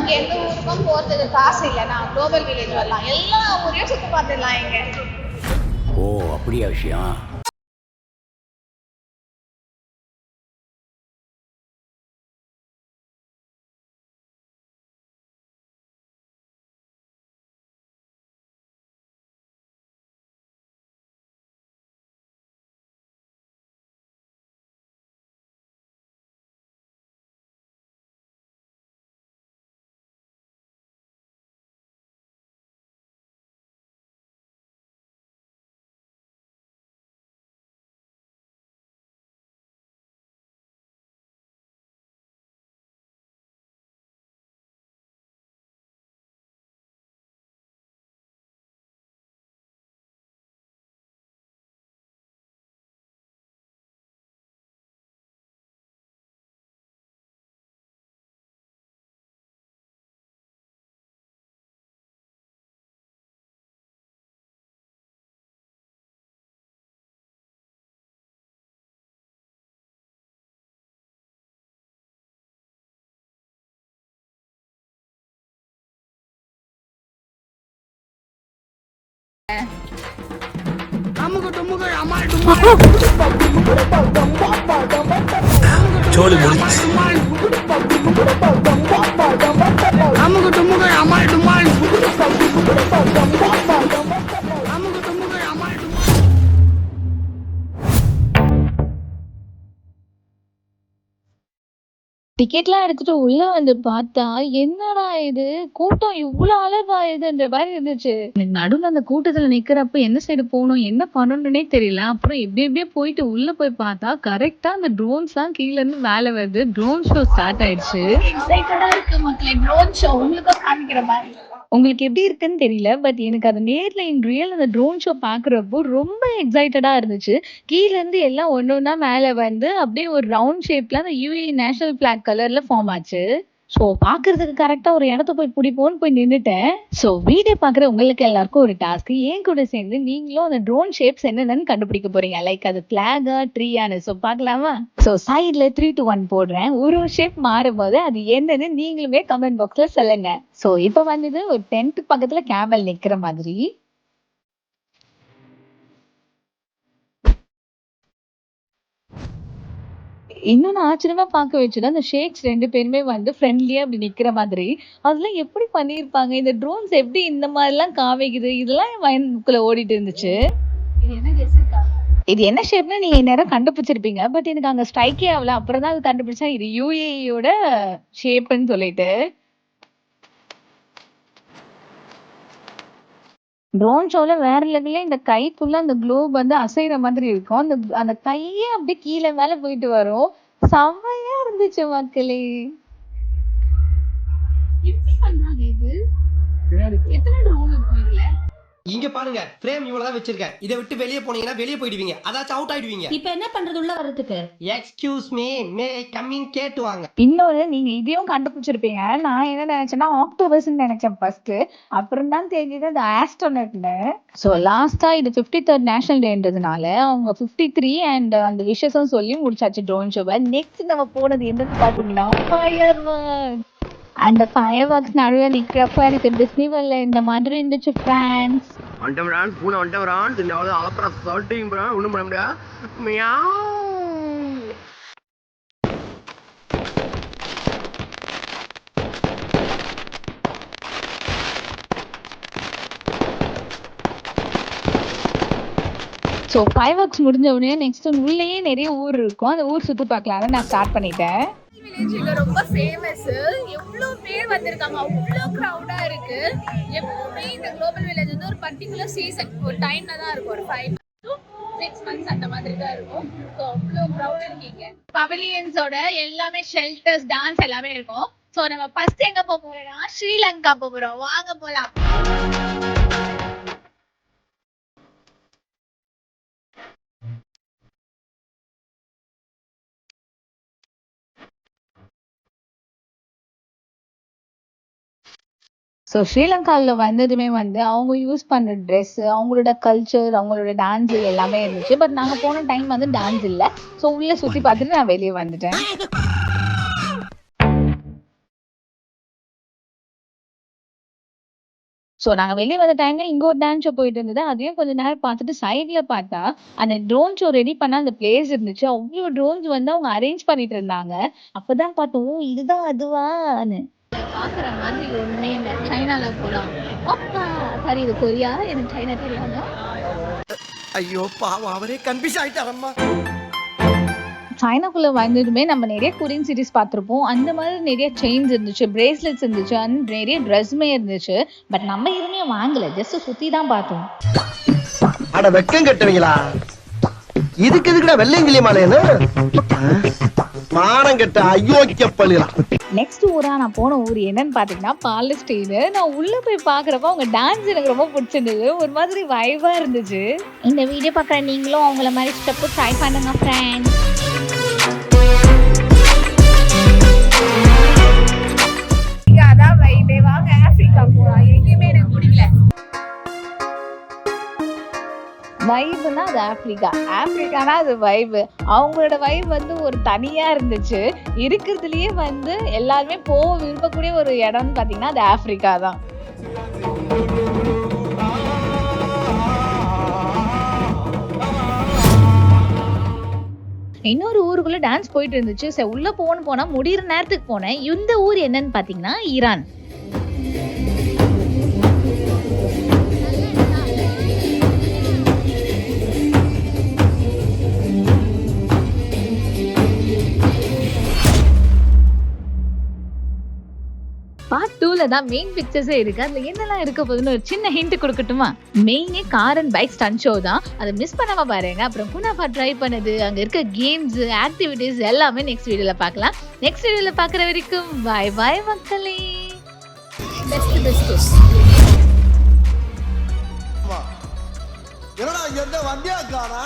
இங்க எந்த ஊருக்கும் போறதுக்கு காசு இல்லைன்னா குளோபல் வில்லேஜ் வரலாம். எல்லா ஊரையும் சுத்தி பார்த்துடலாம் இங்க. ஓ அப்படியா விஷயம். சோழி முடிச்சு டிக்கெட்லாம் எடுத்துட்டு உள்ள வந்து பார்த்தா, என்னடா இது கூட்டம் இவ்ளோ அளவாயுதுன்ற மாரி இருந்துச்சு. எனக்கு நடுவுல அந்த கூட்டத்துல நிக்கிறப்ப என்ன சைடு போணும், என்ன பண்ணணும்னே தெரியல. அப்புறம் எப்படியோ போயிட்டு உள்ள போய் பார்த்தா, கரெக்ட்டா அந்த ட்ரோன்ஸ்லாம் கீழ இருந்து மேல வருது. ட்ரோன் ஷோ ஸ்டார்ட் ஆயிடுச்சு. எக்ஸைட்டடா இருக்கு மக்களே. ட்ரோன் ஷோ உங்களுக்கும் காமிக்கிற மாதிரி. உங்களுக்கு எப்படி இருக்குன்னு தெரியல. பட் எனக்கு அது நேர்ல இன் ரியல் அந்த ட்ரோன் ஷோ பார்க்குறப்போ ரொம்ப எக்ஸைட்டடா இருந்துச்சு. கீழ இருந்து எல்லாம் ஒண்ணு ஒண்ணா மேல வந்து அப்படியே ஒரு ரவுண்ட் ஷேப்ல அந்த யுஏஇ நேஷனல் ஃபிளாக் கலர்ல ஃபார்ம் ஆச்சு. ஸோ பார்க்கறதுக்கு கரெக்ட்டா ஒரு இடத்த போய் புடிப்போம்னு போய் நின்னுட்டேன். ஸோ வீடியோ பார்க்குற உங்களுக்கு எல்லாருக்கும் ஒரு டாஸ்க். என் கூட சேர்ந்து நீங்களும் அந்த ட்ரோன் ஷேப்ஸ் என்னென்னன்னு கண்டுபிடிக்க போறீங்க. லைக் அது ஃபிளாகா, ட்ரீயான்னு. ஸோ பார்க்கலாமா? ஸோ சைடுல 3, 2, 1 போடுறேன். ஒரு ஷேப் மாறும்போது அது என்னன்னு நீங்களுமே கமெண்ட் பாக்ஸ்ல சொல்லுங்க. ஸோ இப்போ வந்தது ஒரு டென்ட் பக்கத்துல கேமல் நிக்கிற மாதிரி. இன்னொன்னு ஆச்சரியமா பார்க்க வச்சது அந்த ஷேக்ஸ் 2 பேருமே வந்து ஃப்ரெண்ட்லியா அப்படி நிக்கிற மாதிரி. அதெல்லாம் எப்படி பண்ணியிருப்பாங்க? இந்த ட்ரோன்ஸ் எப்படி இந்த மாதிரிலாம் காமிக்குது? இதெல்லாம் என் மைண்ட்குள்ள ஓடிட்டு இருந்துச்சு. இது என்ன ஷேப்னு நீங்க இந்நேரம் கண்டுபிடிச்சிருப்பீங்க. பட் எனக்கு அங்க ஸ்ட்ரைக்கே ஆகல. அப்புறம் தான் அது கண்டுபிடிச்சேன். இது யுஏஇயோட ஷேப்ன்னு சொல்லிட்டு. ட்ரோன் ஷோல வேற லெவல்ல இந்த கைக்குள்ள அந்த குளோப் வந்து அசைற மாதிரி இருக்கும். அந்த அந்த கையே அப்படியே கீழ மேல போயிட்டு வரும். செம்மையா இருந்துச்சு மக்களே. எப்படி பண்றாங்க இது? எத்தனை ட்ரோன் இருக்கும் இதுல? இங்க பாருங்க, ஃப்ரேம் இவ்வளவுதான் வச்சிருக்கேன். இதை விட்டு வெளியே போனீங்கன்னா வெளியே போயிடுவீங்க. அதாச்சும் அவுட் ஆயிடுவீங்க. இப்ப என்ன பண்றது உள்ள வர்றதுக்கு? Excuse me, may I come in கேட்டுவாங்க. இன்னொன்னு நீங்க இதையும் கண்டுபிடிச்சிருப்பீங்க. நான் என்ன நினைச்சேன்னா ஆக்டோபஸ்ன்னு நினைச்சேன் ஃபர்ஸ்ட். அப்புறம் தான் தெரிஞ்சது அது ஆஸ்ட்ரோனட்னு. ஸோ லாஸ்டா இது 53rd நேஷனல் டேன்றதுனால அவங்க 53 அண்ட் அந்த விஷஸும் சொல்லி முடிச்சாச்சு ட்ரோன் ஷோவை. நெக்ஸ்ட் நம்ம போனது என்னன்னு பாத்தீங்கன்னா ஃபயர் ஒர்க். அந்த ஃபயர் ஒர்க்ஸ் நடுவில் நிற்கிறப்ப எனக்கு டிஸ்னி வேர்ல்ட்ல இந்த மாதிரி இருந்துச்சு ஃப்ரான்ஸ். வந்துட்டான் பூனை வந்துட்டான் தின்னாவது அலப்பற சால்ட்டிங் ஒன்றும் பண்ண முடியாது. மியாவ். ஸோ ஃபயர் ஒர்க்ஸ் முடிஞ்ச உடனே நெக்ஸ்ட் உள்ளேயே நிறைய ஊர் இருக்கும். அந்த ஊர் சுற்றி பார்க்கலான்னு நான் ஸ்டார்ட் பண்ணிட்டேன். வில்லேஜ் இங்க ரொம்ப ஃபேமஸ். எவ்வளவு பேர் வந்திருக்காங்க, அவ்வளோ க்ரௌடா இருக்கு. எப்பவுமே இந்த குளோபல் வில்லேஜ் வந்து ஒரு பர்டிகுலர் சீசன், ஒரு டைம்ல தான் இருக்கும். ஒரு 5 to 6 months அந்த மாதிரி தான் இருக்கும். ஸோ அவ்வளோ க்ரௌட் இருக்கீங்க. பவிலியன்ஸோட எல்லாமே ஷெல்டர்ஸ், டான்ஸ் எல்லாமே இருக்கும். ஸோ நம்ம ஃபர்ஸ்ட் எங்க போக போறோம்னா ஸ்ரீலங்கா போகிறோம். வாங்க போலாம். ஸோ ஸ்ரீலங்காவில் வந்ததுமே வந்து அவங்க யூஸ் பண்ணுற ட்ரெஸ்ஸு, அவங்களோட கல்ச்சர், அவங்களோட டான்ஸ் எல்லாமே இருந்துச்சு. பட் நாங்கள் போன டைம் வந்து டான்ஸ் இல்லை. ஸோ உள்ளே சுற்றி பார்த்துட்டு நான் வெளியே வந்துட்டேன். ஸோ நாங்க வெளிய வந்த டைம்ல இங்க ஒரு டான்ஸ் ஷோ போயிட்டு இருந்தது. அதையும் கொஞ்ச நேரம் பார்த்துட்டு சைட்ல பார்த்தா, அந்த ட்ரோன் ஷோ ரெடி பண்ண அந்த பிளேஸ் இருந்துச்சு. அவ்ளோ ட்ரோன்ஸ் வந்து அவங்க அரேஞ்ச் பண்ணிட்டு இருந்தாங்க. அப்பதான் பார்த்தோம், ஓ! இதுதான் அதுவான்னு. பாக்குற மாதிரி ஒண்ணுமே இல்ல. சைனால போலாம். அப்பா! சாரி இது கொரியா. எனக்கு சைனா தெரியாது. ஐயோ பாவம் அவரே கன்ஃபியூஸ் ஆயிட்டாரம்மா. சைனாக்குள்ள வந்ததுமே நம்ம நிறைய கொரியன் சீரிஸ் பார்த்திருப்போம். அந்த மாதிரி நிறைய செயின்ஸ் இருந்துச்சு, பிரேஸ்லெட்ஸ் இருந்துச்சு, அண்ட் நிறைய ட்ரெஸ்ஸுமே இருந்துச்சு. பட் நம்ம எதுவுமே வாங்கல. ஜஸ்ட் சுத்தி தான் பார்த்தோம். அட வெக்கம் கட்டுவீங்களா? இதுக்கு எதுக்குடா வெள்ளையங்கிலி மாலைன்னு மானம் கட்ட அயோக்கிய பள்ளிலாம். நெக்ஸ்ட் ஊரா நான் போன ஊர் என்னன்னு பாத்தீங்கன்னா பாலஸ்டீனு. நான் உள்ள போய் பாக்குறப்ப அவங்க டான்ஸ் எனக்கு ரொம்ப பிடிச்சிருந்தது. ஒரு மாதிரி வைபா இருந்துச்சு. இந்த வீடியோ பாக்குற நீங்களும் அவங்கள மாதிரி ஸ்டெப் ட்ரை பண்ணுங்க ஃப்ரெண்ட்ஸ். அதான் வைபே. வாங்க ஆப்பிரிக்கா போலாம். எங்கேயுமே எனக்கு பிடிக்கல. வைப்னா அது ஆப்பிரிக்கா, ஆப்பிரிக்கானா அது வைபு. அவங்களோட வைப் வந்து ஒரு தனியா இருந்துச்சு. இருக்கிறதுலயே வந்து எல்லாருமே போக விரும்பக்கூடிய ஒரு இடம்னு பாத்தீங்கன்னா அது ஆப்பிரிக்கா தான். இன்னொரு ஊருக்குள்ள டான்ஸ் போயிட்டு இருந்துச்சு. சரி உள்ள போனா முடியிற நேரத்துக்கு போனேன். இந்த ஊர் என்னன்னு பாத்தீங்கன்னா ஈரான். பார்ட் 2ல தான் மெயின் பிக்சர்ஸே இருக்கு. அதுல என்னெல்லாம் இருக்க போகுதுன்னு ஒரு சின்ன ஹிண்ட் கொடுக்கட்டுமா? மெயினே car and bike stunt show தான். அதை மிஸ் பண்ணாம பாருங்க. அப்புறம் குனாஃபா ட்ரை பண்ணது, அங்க இருக்க கேம்ஸ், ஆக்டிவிட்டிஸ் எல்லாமே நெக்ஸ்ட் வீடியோல பார்க்கலாம். நெக்ஸ்ட் வீடியோல பார்க்குற வரைக்கும் பாய் பாய் மக்களே. பெஸ்ட். என்னடா இங்க இருந்து வந்தியா காணா?